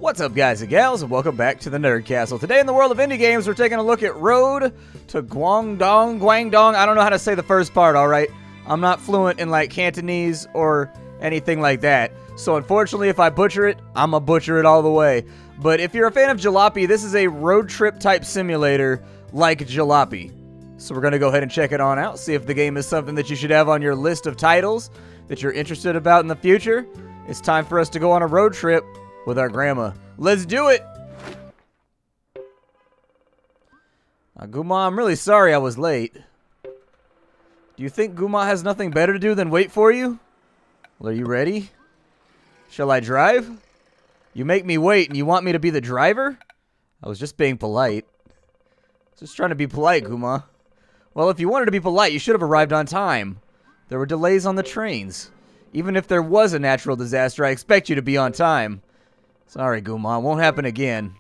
What's up, guys and gals, and welcome back to the Nerd Castle. Today in the world of indie games, we're taking a look at Road to Guangdong. I don't know how to say the first part, alright? I'm not fluent in, like, Cantonese or anything like that. So, unfortunately, if I butcher it, I'ma butcher it all the way. But if you're a fan of Jalopy, this is a road trip type simulator like Jalopy. So we're gonna go ahead and check it on out, see if the game is something that you should have on your list of titles that you're interested about in the future. It's time for us to go on a road trip with our grandma. Let's do it! Guma, I'm really sorry I was late. Do you think Guma has nothing better to do than wait for you? Well, are you ready? Shall I drive? You make me wait and you want me to be the driver? I was just being polite. Just trying to be polite, Guma. Well, if you wanted to be polite, you should have arrived on time. There were delays on the trains. Even if there was a natural disaster, I expect you to be on time. Sorry, Guma. It won't happen again.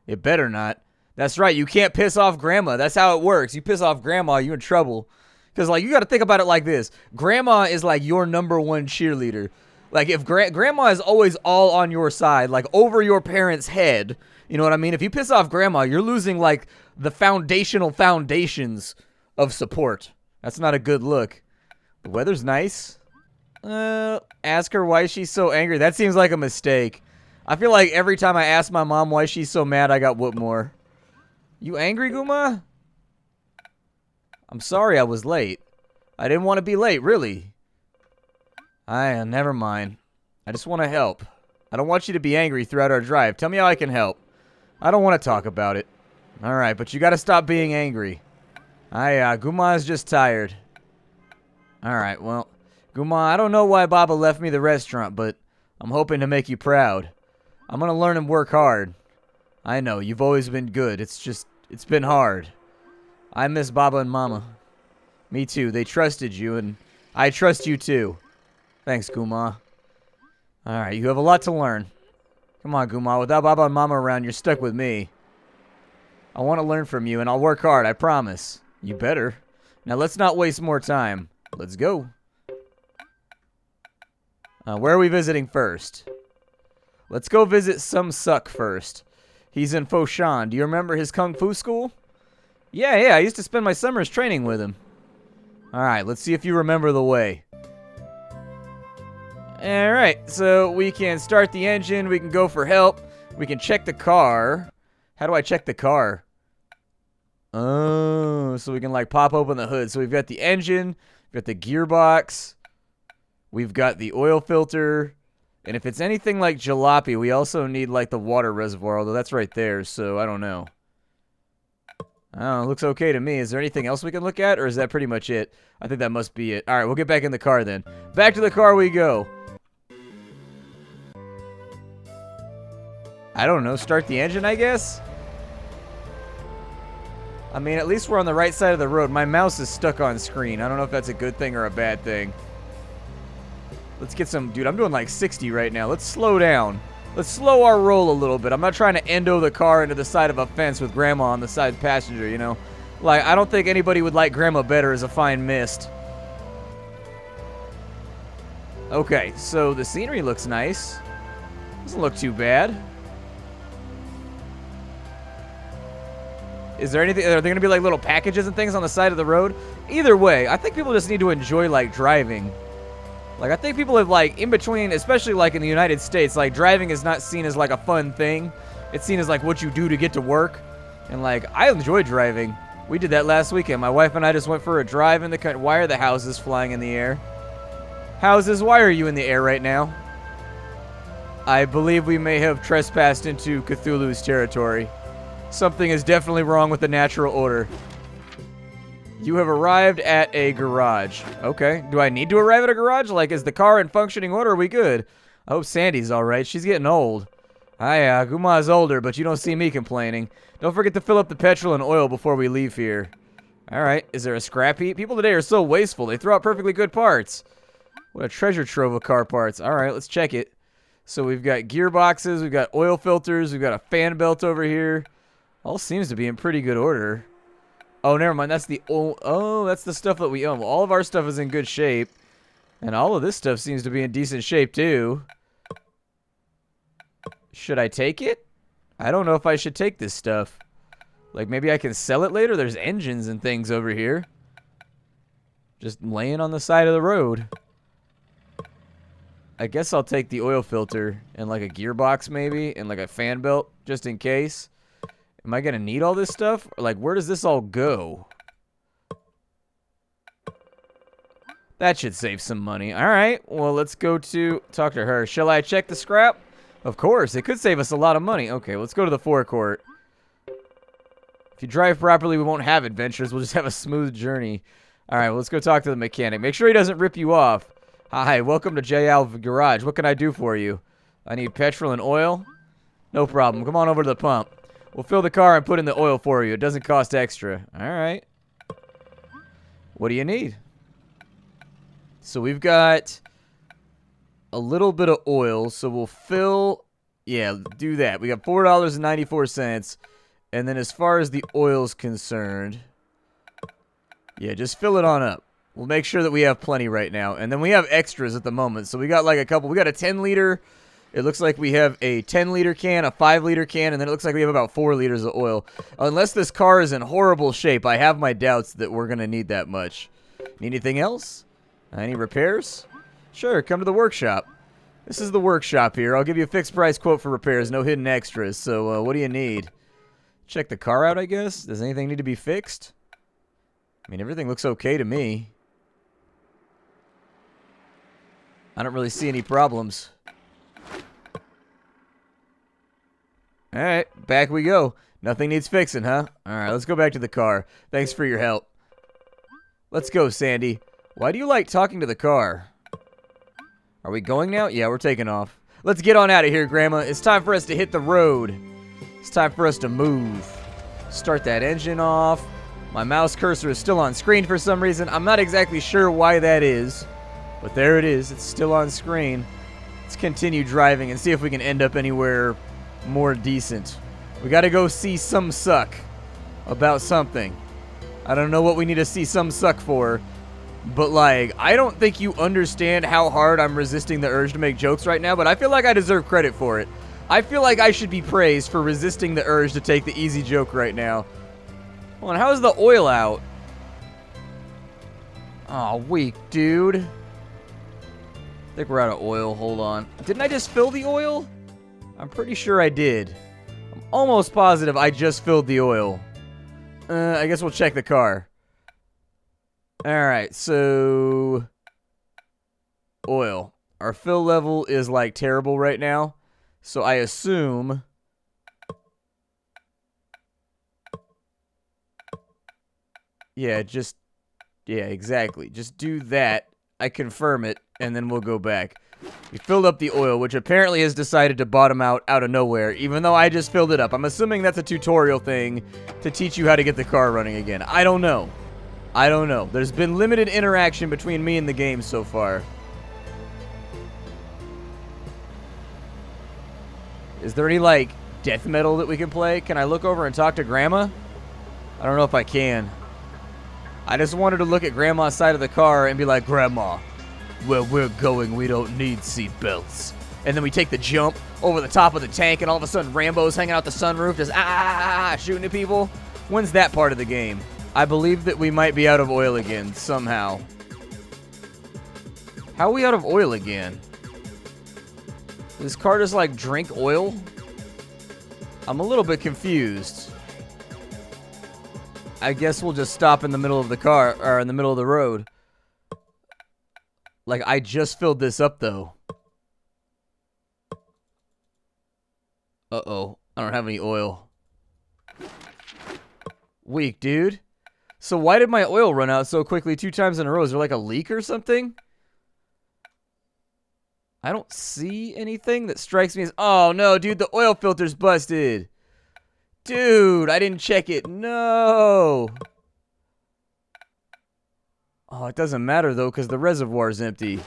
It better not. That's right. You can't piss off Grandma. That's how it works. You piss off Grandma, you're in trouble. Because, like, you got to think about it like this. Grandma is, like, your #1 cheerleader. Like, if Grandma is always all on your side, like, over your parents' head, you know what I mean? If you piss off Grandma, you're losing, like, the foundations of support. That's not a good look. The weather's nice. Ask her why she's so angry. That seems like a mistake. I feel like every time I ask my mom why she's so mad, I got whooped more. You angry, Guma? I'm sorry I was late. I didn't want to be late, really. Never mind. I just want to help. I don't want you to be angry throughout our drive. Tell me how I can help. I don't want to talk about it. Alright, but you got to stop being angry. Guma is just tired. Alright, well, Guma, I don't know why Baba left me the restaurant, but I'm hoping to make you proud. I'm gonna learn and work hard. I know, you've always been good. It's been hard. I miss Baba and Mama. Me too. They trusted you, and I trust you too. Thanks, Guma. Alright, you have a lot to learn. Come on, Guma. Without Baba and Mama around, you're stuck with me. I want to learn from you, and I'll work hard, I promise. You better. Now, let's not waste more time. Let's go. Where are we visiting first? Let's go visit Some Suck first. He's in Foshan. Do you remember his Kung Fu school? Yeah, I used to spend my summers training with him. Alright, let's see if you remember the way. Alright, so we can start the engine. We can go for help. We can check the car. How do I check the car? Oh, so we can, like, pop open the hood. So we've got the engine. We've got the gearbox. We've got the oil filter. And if it's anything like Jalopy, we also need, like, the water reservoir, although that's right there, so I don't know. Oh, it looks okay to me. Is there anything else we can look at, or is that pretty much it? I think that must be it. Alright, we'll get back in the car then. Back to the car we go. I don't know, start the engine, I guess? I mean, at least we're on the right side of the road. My mouse is stuck on screen. I don't know if that's a good thing or a bad thing. Let's get some... Dude, I'm doing like 60 right now. Let's slow down. Let's slow our roll a little bit. I'm not trying to endo the car into the side of a fence with Grandma on the side passenger, you know? Like, I don't think anybody would like Grandma better as a fine mist. Okay, so the scenery looks nice. Doesn't look too bad. Is there anything... Are there going to be like little packages and things on the side of the road? Either way, I think people just need to enjoy, like, driving. Like, I think people have, like, in between, especially, like, in the United States, like, driving is not seen as, like, a fun thing. It's seen as, like, what you do to get to work. And, like, I enjoy driving. We did that last weekend. My wife and I just went for a drive in the country. Why are the houses flying in the air? Houses, why are you in the air right now? I believe we may have trespassed into Cthulhu's territory. Something is definitely wrong with the natural order. You have arrived at a garage. Okay. Do I need to arrive at a garage? Like, is the car in functioning order? Are we good? I hope Sandy's alright. She's getting old. Guma's older, but you don't see me complaining. Don't forget to fill up the petrol and oil before we leave here. Alright. Is there a scrap heap? People today are so wasteful. They throw out perfectly good parts. What a treasure trove of car parts. Alright, let's check it. So we've got gearboxes. We've got oil filters. We've got a fan belt over here. All seems to be in pretty good order. Oh, never mind. That's the that's the stuff that we own. Well, all of our stuff is in good shape. And all of this stuff seems to be in decent shape, too. Should I take it? I don't know if I should take this stuff. Like, maybe I can sell it later? There's engines and things over here. Just laying on the side of the road. I guess I'll take the oil filter and, like, a gearbox maybe, and, like, a fan belt, just in case. Am I gonna need all this stuff? Or, like, where does this all go? That should save some money. Alright, well, let's go to... talk to her. Shall I check the scrap? Of course, it could save us a lot of money. Okay, let's go to the forecourt. If you drive properly, we won't have adventures. We'll just have a smooth journey. Alright, well, let's go talk to the mechanic. Make sure he doesn't rip you off. Hi, welcome to JL Garage. What can I do for you? I need petrol and oil? No problem. Come on over to the pump. We'll fill the car and put in the oil for you. It doesn't cost extra. Alright. What do you need? So we've got a little bit of oil, so we'll fill... yeah, do that. We got $4.94. And then as far as the oil's concerned... yeah, just fill it on up. We'll make sure that we have plenty right now. And then we have extras at the moment. So we got like a couple... we got a 10-liter... it looks like we have a 10-liter can, a 5-liter can, and then it looks like we have about 4 liters of oil. Unless this car is in horrible shape, I have my doubts that we're going to need that much. Need anything else? Any repairs? Sure, come to the workshop. This is the workshop here. I'll give you a fixed price quote for repairs, no hidden extras. So, what do you need? Check the car out, I guess? Does anything need to be fixed? I mean, everything looks okay to me. I don't really see any problems. Alright, back we go. Nothing needs fixing, huh? Alright, let's go back to the car. Thanks for your help. Let's go, Sandy. Why do you like talking to the car? Are we going now? Yeah, we're taking off. Let's get on out of here, Grandma. It's time for us to hit the road. It's time for us to move. Start that engine off. My mouse cursor is still on screen for some reason. I'm not exactly sure why that is. But there it is. It's still on screen. Let's continue driving and see if we can end up anywhere more decent. We gotta go see some suck about something. I don't know what we need to see some suck for. But, like, I don't think you understand how hard I'm resisting the urge to make jokes right now, but I feel like I deserve credit for it. I feel like I should be praised for resisting the urge to take the easy joke right now. Hold on, how's the oil out? Aw, weak, dude. I think we're out of oil. Hold on. Didn't I just fill the oil? I'm pretty sure I did. I'm almost positive I just filled the oil. I guess we'll check the car. Alright, so... oil. Our fill level is, like, terrible right now. So I assume... yeah, just... yeah, exactly. Just do that. I confirm it, and then we'll go back. We filled up the oil, which apparently has decided to bottom out of nowhere, even though I just filled it up. I'm assuming that's a tutorial thing to teach you how to get the car running again. I don't know. I don't know. There's been limited interaction between me and the game so far. Is there any, like, death metal that we can play? Can I look over and talk to Grandma? I don't know if I can. I just wanted to look at Grandma's side of the car and be like, Grandma, where we're going, we don't need seat belts. And then we take the jump over the top of the tank, and all of a sudden Rambo's hanging out the sunroof, just shooting at people. When's that part of the game? I believe that we might be out of oil again, somehow. How are we out of oil again? Does this car just, like, drink oil? I'm a little bit confused. I guess we'll just stop in the middle of the car, or in the middle of the road. Like, I just filled this up, though. Uh-oh. I don't have any oil. Weak, dude. So why did my oil run out so quickly 2 times in a row? Is there like a leak or something? I don't see anything that strikes me as... oh, no, dude, the oil filter's busted. Dude, I didn't check it. No. Oh, it doesn't matter, though, because the reservoir's empty.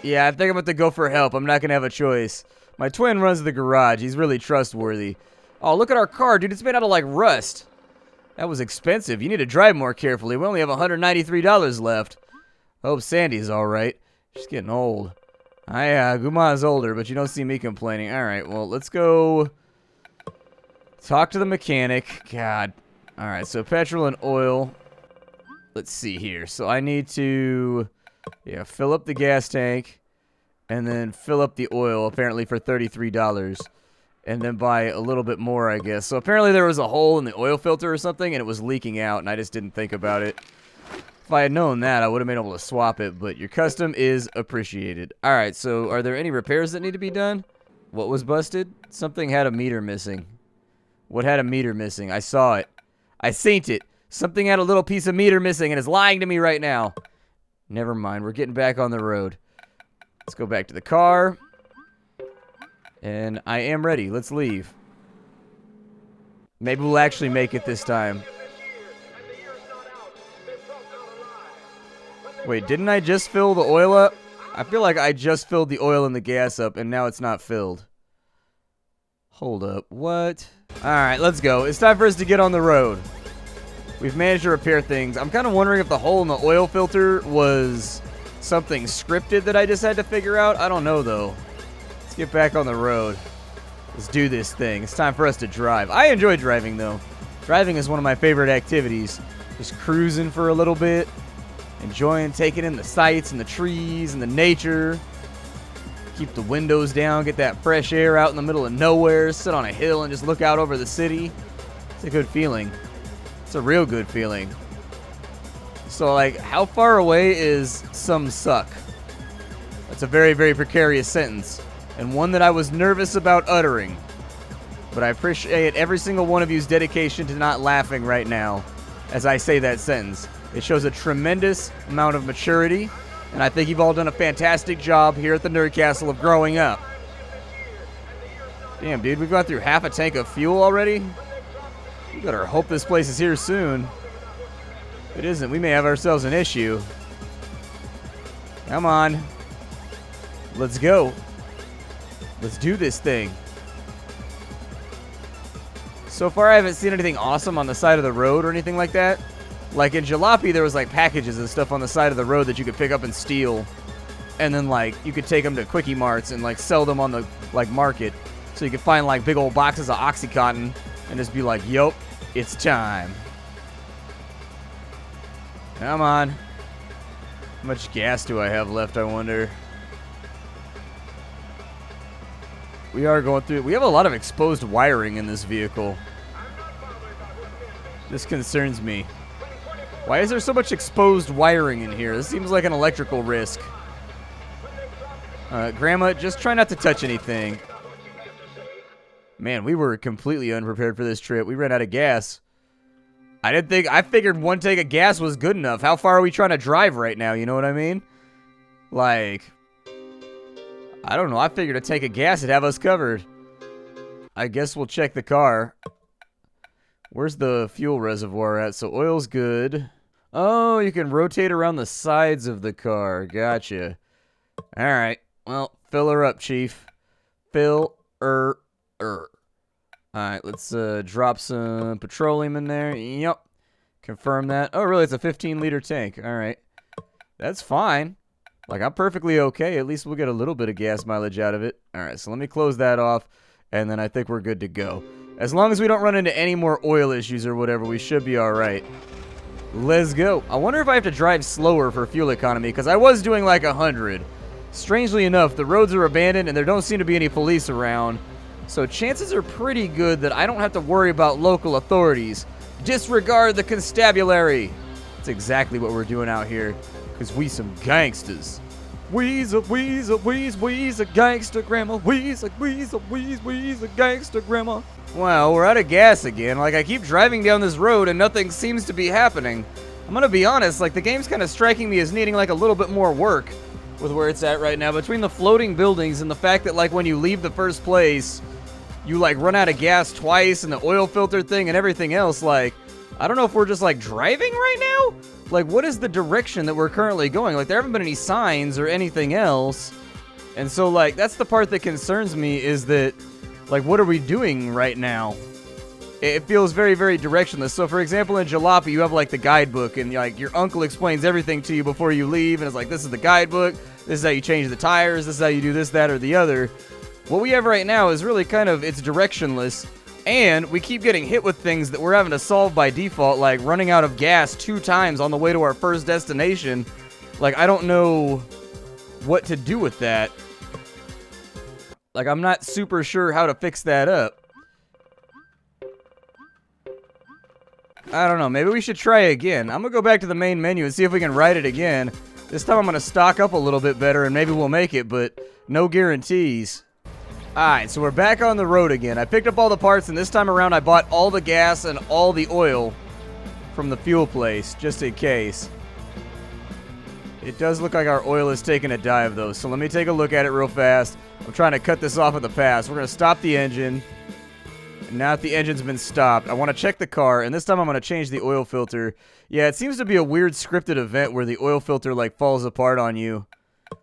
Yeah, I think I'm about to go for help. I'm not going to have a choice. My twin runs the garage. He's really trustworthy. Oh, look at our car, dude. It's made out of, like, rust. That was expensive. You need to drive more carefully. We only have $193 left. I hope Sandy's all right. She's getting old. Guma is older, but you don't see me complaining. Alright, well, let's go talk to the mechanic. God. Alright, so petrol and oil. Let's see here. So I need to, fill up the gas tank and then fill up the oil, apparently for $33. And then buy a little bit more, I guess. So apparently there was a hole in the oil filter or something, and it was leaking out, and I just didn't think about it. If I had known that, I would have been able to swap it, but your custom is appreciated. Alright, so are there any repairs that need to be done? What was busted? Something had a meter missing. What had a meter missing? I saw it. I seen it. Something had a little piece of meter missing, and is lying to me right now. Never mind, we're getting back on the road. Let's go back to the car. And I am ready. Let's leave. Maybe we'll actually make it this time. Wait, didn't I just fill the oil up? I feel like I just filled the oil and the gas up, and now it's not filled. Hold up. What? Alright, let's go. It's time for us to get on the road. We've managed to repair things. I'm kind of wondering if the hole in the oil filter was something scripted that I just had to figure out. I don't know, though. Let's get back on the road. Let's do this thing. It's time for us to drive. I enjoy driving, though. Driving is one of my favorite activities. Just cruising for a little bit. Enjoying taking in the sights and the trees and the nature. Keep the windows down, get that fresh air out in the middle of nowhere, sit on a hill and just look out over the city. It's a good feeling. It's a real good feeling. So, like, how far away is some suck? That's a very, very precarious sentence, and one that I was nervous about uttering. But I appreciate every single one of you's dedication to not laughing right now as I say that sentence. It shows a tremendous amount of maturity, and I think you've all done a fantastic job here at the Nerd Castle of growing up. Damn, dude, we've gone through half a tank of fuel already? We better hope this place is here soon. If it isn't, we may have ourselves an issue. Come on. Let's go. Let's do this thing. So far, I haven't seen anything awesome on the side of the road or anything like that. Like in Jalopy, there was like packages and stuff on the side of the road that you could pick up and steal. And then like you could take them to Quickie Marts and like sell them on the like market. So you could find like big old boxes of Oxycontin and just be like, yup, it's time. Come on. How much gas do I have left, I wonder? We are going through. We have a lot of exposed wiring in this vehicle. This concerns me. Why is there so much exposed wiring in here? This seems like an electrical risk. Grandma, just try not to touch anything. Man, we were completely unprepared for this trip. We ran out of gas. I figured one tank of gas was good enough. How far are we trying to drive right now? You know what I mean? Like, I don't know. I figured a tank of gas would have us covered. I guess we'll check the car. Where's the fuel reservoir at? So oil's good. Oh, you can rotate around the sides of the car. Gotcha. All right. Well, fill her up, Chief. Fill her. All right, let's drop some petroleum in there. Yep. Confirm that. Oh, really? It's a 15-liter tank. All right. That's fine. Like, I'm perfectly okay. At least we'll get a little bit of gas mileage out of it. All right, so let me close that off, and then I think we're good to go. As long as we don't run into any more oil issues or whatever, we should be all right. Let's go. I wonder if I have to drive slower for fuel economy, because I was doing like 100. Strangely enough, the roads are abandoned, and there don't seem to be any police around. So chances are pretty good that I don't have to worry about local authorities. Disregard the constabulary. That's exactly what we're doing out here, because we some gangsters. We's a gangster grandma. We's a gangster grandma. Well, we're out of gas again. Like, I keep driving down this road and nothing seems to be happening. I'm gonna be honest, like, the game's kind of striking me as needing, like, a little bit more work with where it's at right now. Between the floating buildings and the fact that, like, when you leave the first place, you, like, run out of gas twice and the oil filter thing and everything else, like, I don't know if we're just, like, driving right now? Like, what is the direction that we're currently going? Like, there haven't been any signs or anything else. And so, like, that's the part that concerns me is that, like, what are we doing right now? it feels very, very directionless. So, for example, in Jalopy, you have, like, the guidebook, and, like, your uncle explains everything to you before you leave, and it's like, this is the guidebook, this is how you change the tires, this is how you do this, that, or the other. What we have right now is really kind of, it's directionless, and we keep getting hit with things that we're having to solve by default, like running out of gas 2 times on the way to our first destination. Like, I don't know what to do with that. Like, I'm not super sure how to fix that up. I don't know. Maybe we should try again. I'm going to go back to the main menu and see if we can ride it again. This time I'm going to stock up a little bit better and maybe we'll make it, but no guarantees. Alright, so we're back on the road again. I picked up all the parts and this time around I bought all the gas and all the oil from the fuel place, just in case. It does look like our oil is taking a dive though, so let me take a look at it real fast. I'm trying to cut this off at the pass. We're going to stop the engine. And now that the engine's been stopped, I want to check the car, and this time I'm going to change the oil filter. Yeah, it seems to be a weird scripted event where the oil filter, like, falls apart on you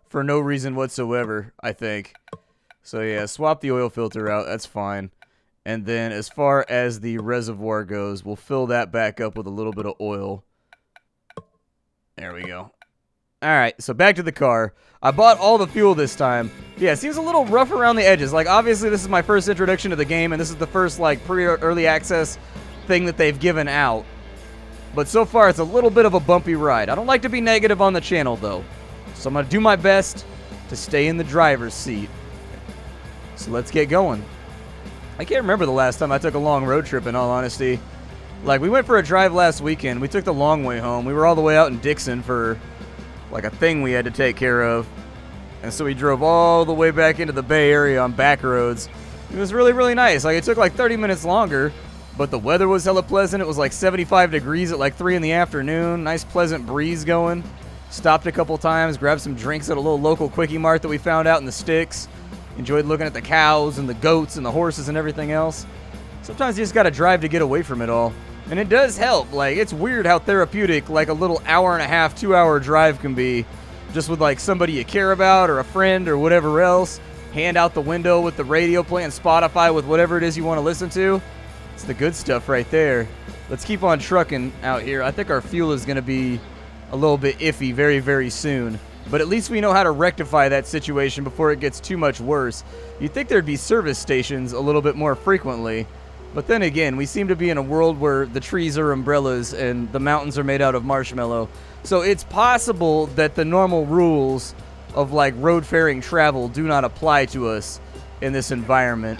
for no reason whatsoever, I think. So, yeah, swap the oil filter out. That's fine. And then as far as the reservoir goes, we'll fill that back up with a little bit of oil. There we go. Alright, so back to the car. I bought all the fuel this time. Yeah, it seems a little rough around the edges. Like, obviously, this is my first introduction to the game, and this is the first, like, early access thing that they've given out. But so far, it's a little bit of a bumpy ride. I don't like to be negative on the channel, though. So I'm going to do my best to stay in the driver's seat. So let's get going. I can't remember the last time I took a long road trip, in all honesty. Like, we went for a drive last weekend. We took the long way home. We were all the way out in Dixon for, like, a thing we had to take care of. And so we drove all the way back into the Bay Area on back roads. It was really, really nice. Like, it took like 30 minutes longer, but the weather was hella pleasant. It was like 75 degrees at like 3 in the afternoon. Nice, pleasant breeze going. Stopped a couple times, grabbed some drinks at a little local Quickie Mart that we found out in the sticks. Enjoyed looking at the cows and the goats and the horses and everything else. Sometimes you just gotta drive to get away from it all. And it does help. Like, it's weird how therapeutic, like, a little hour and a half, 2-hour drive can be. Just with, like, somebody you care about or a friend or whatever else. Hand out the window with the radio playing Spotify with whatever it is you want to listen to. It's the good stuff right there. Let's keep on trucking out here. I think our fuel is going to be a little bit iffy very, very soon. But at least we know how to rectify that situation before it gets too much worse. You'd think there'd be service stations a little bit more frequently. But then again, we seem to be in a world where the trees are umbrellas and the mountains are made out of marshmallow. So it's possible that the normal rules of, like, road-faring travel do not apply to us in this environment.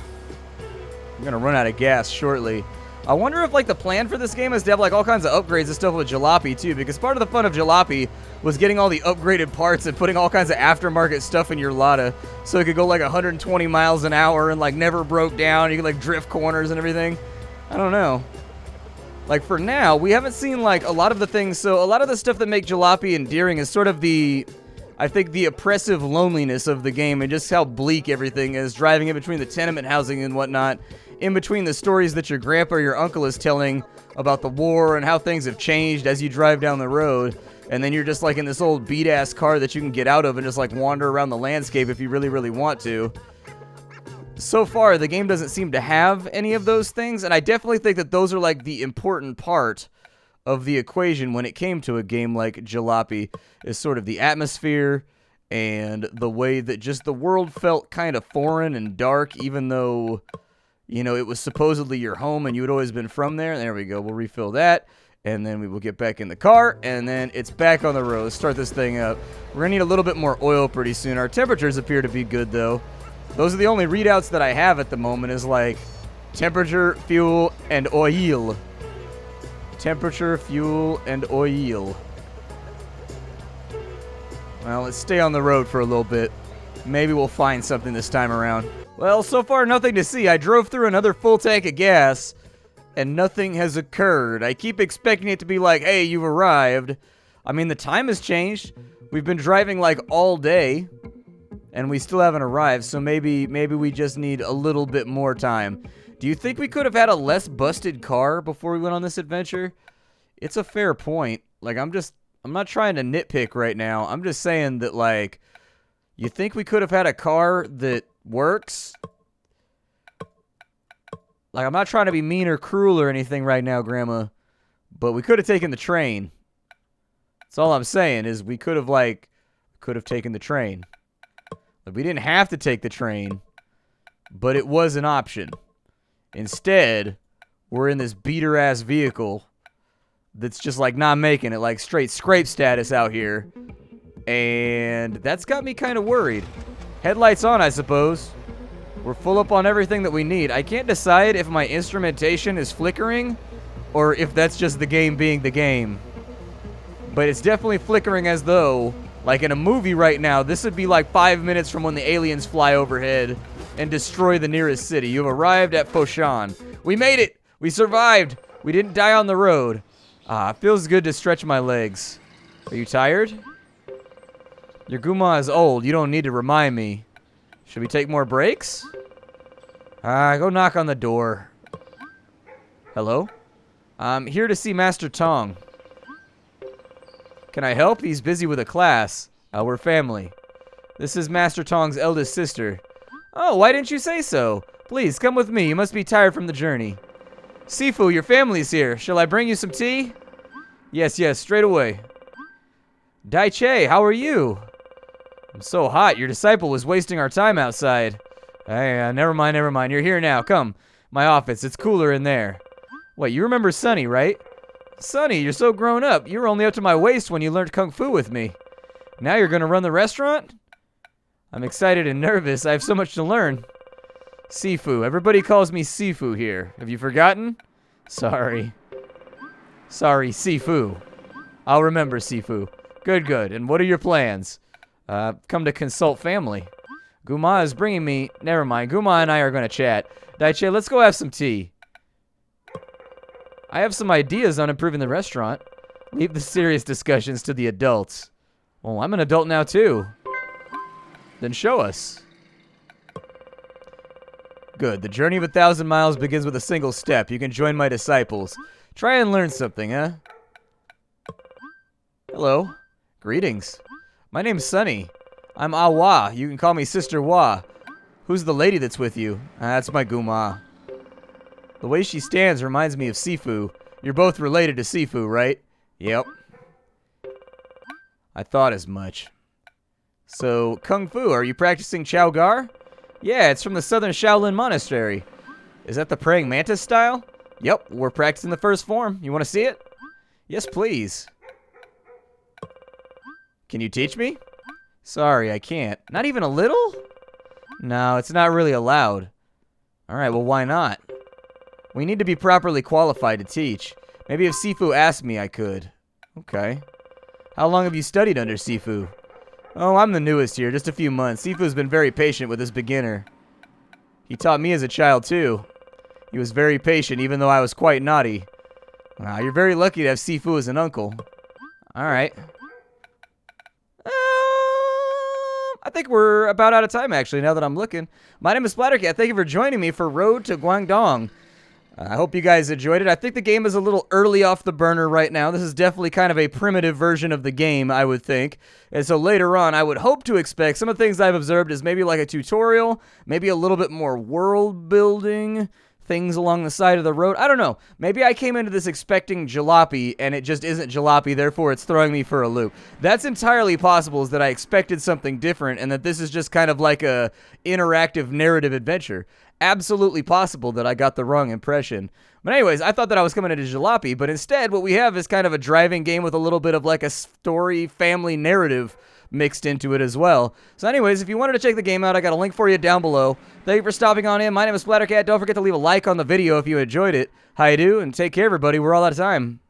I'm going to run out of gas shortly. I wonder if, like, the plan for this game is to have, like, all kinds of upgrades and stuff with Jalopy, too, because part of the fun of Jalopy was getting all the upgraded parts and putting all kinds of aftermarket stuff in your Lada, so it could go, like, 120 miles an hour and, like, never broke down. You could, like, drift corners and everything. I don't know. Like, for now, we haven't seen, like, a lot of the things, so a lot of the stuff that make Jalopy endearing is sort of the, I think, the oppressive loneliness of the game and just how bleak everything is, driving in between the tenement housing and whatnot, in between the stories that your grandpa or your uncle is telling about the war and how things have changed as you drive down the road, and then you're just, like, in this old beat-ass car that you can get out of and just, like, wander around the landscape if you really, really want to. So far, the game doesn't seem to have any of those things, and I definitely think that those are, like, the important part of the equation when it came to a game like Jalopy, is sort of the atmosphere and the way that just the world felt kind of foreign and dark, even though, you know, it was supposedly your home and you had always been from there. There we go. We'll refill that, and then we will get back in the car, and then it's back on the road. Let's start this thing up. We're going to need a little bit more oil pretty soon. Our temperatures appear to be good, though. Those are the only readouts that I have at the moment, is like temperature, fuel, and oil. Temperature, fuel, and oil. Well, let's stay on the road for a little bit. Maybe we'll find something this time around. Well, so far nothing to see. I drove through another full tank of gas, and nothing has occurred. I keep expecting it to be like, hey, you've arrived. I mean, the time has changed. We've been driving like all day, and we still haven't arrived, so maybe we just need a little bit more time. Do you think we could have had a less busted car before we went on this adventure? It's a fair point. Like, I'm not trying to nitpick right now. I'm just saying that, like, you think we could have had a car that works? Like, I'm not trying to be mean or cruel or anything right now, Grandma. But we could have taken the train. That's all I'm saying is we could have taken the train. Like, we didn't have to take the train, but it was an option. Instead, we're in this beater-ass vehicle that's just, like, not making it. Like, straight scrape status out here. And that's got me kind of worried. Headlights on, I suppose. We're full up on everything that we need. I can't decide if my instrumentation is flickering or if that's just the game being the game. But it's definitely flickering as though, like in a movie right now, this would be like 5 minutes from when the aliens fly overhead and destroy the nearest city. You've arrived at Foshan. We made it! We survived! We didn't die on the road. It feels good to stretch my legs. Are you tired? Your Guma is old. You don't need to remind me. Should we take more breaks? Go knock on the door. Hello? I'm here to see Master Tong. Can I help? He's busy with a class. We're family. This is Master Tong's eldest sister. Oh, why didn't you say so? Please, come with me. You must be tired from the journey. Sifu, your family's here. Shall I bring you some tea? Yes, straight away. Daiche, how are you? I'm so hot. Your disciple was wasting our time outside. Never mind. You're here now. Come. My office. It's cooler in there. What, you remember Sonny, right? Sonny, you're so grown up. You were only up to my waist when you learned Kung Fu with me. Now you're gonna run the restaurant? I'm excited and nervous. I have so much to learn. Sifu. Everybody calls me Sifu here. Have you forgotten? Sorry, Sifu. I'll remember, Sifu. Good. And what are your plans? Come to consult family. Guma is bringing me... Never mind. Guma and I are going to chat. Daiche, let's go have some tea. I have some ideas on improving the restaurant. Leave the serious discussions to the adults. Well, I'm an adult now, too. Then show us. Good. The journey of 1,000 miles begins with a single step. You can join my disciples. Try and learn something, huh? Hello. Greetings. My name's Sunny. I'm Awa. You can call me Sister Wa. Who's the lady that's with you? That's my Guma. The way she stands reminds me of Sifu. You're both related to Sifu, right? Yep. I thought as much. So, Kung Fu, are you practicing Chao Gar? Yeah, it's from the southern Shaolin Monastery. Is that the praying mantis style? Yep, we're practicing the first form. You want to see it? Yes, please. Can you teach me? Sorry, I can't. Not even a little? No, it's not really allowed. Alright, well, why not? We need to be properly qualified to teach. Maybe if Sifu asked me, I could. Okay. How long have you studied under Sifu? Oh, I'm the newest here, just a few months. Sifu's been very patient with this beginner. He taught me as a child, too. He was very patient, even though I was quite naughty. You're very lucky to have Sifu as an uncle. Alright. I think we're about out of time, actually, now that I'm looking. My name is Splattercat. Thank you for joining me for Road to Guangdong. I hope you guys enjoyed it. I think the game is a little early off the burner right now. This is definitely kind of a primitive version of the game, I would think. And so later on, I would hope to expect some of the things I've observed is maybe like a tutorial, maybe a little bit more world building, things along the side of the road. I don't know. Maybe I came into this expecting jalopy, and it just isn't jalopy, therefore it's throwing me for a loop. That's entirely possible, is that I expected something different, and that this is just kind of like a interactive narrative adventure. Absolutely possible that I got the wrong impression. But anyways, I thought that I was coming into jalopy, but instead what we have is kind of a driving game with a little bit of like a story, family narrative mixed into it as well. So anyways, if you wanted to check the game out, I got a link for you down below. Thank you for stopping on in. My name is Splattercat. Don't forget to leave a like on the video if you enjoyed it. How you do, and take care, everybody. We're all out of time.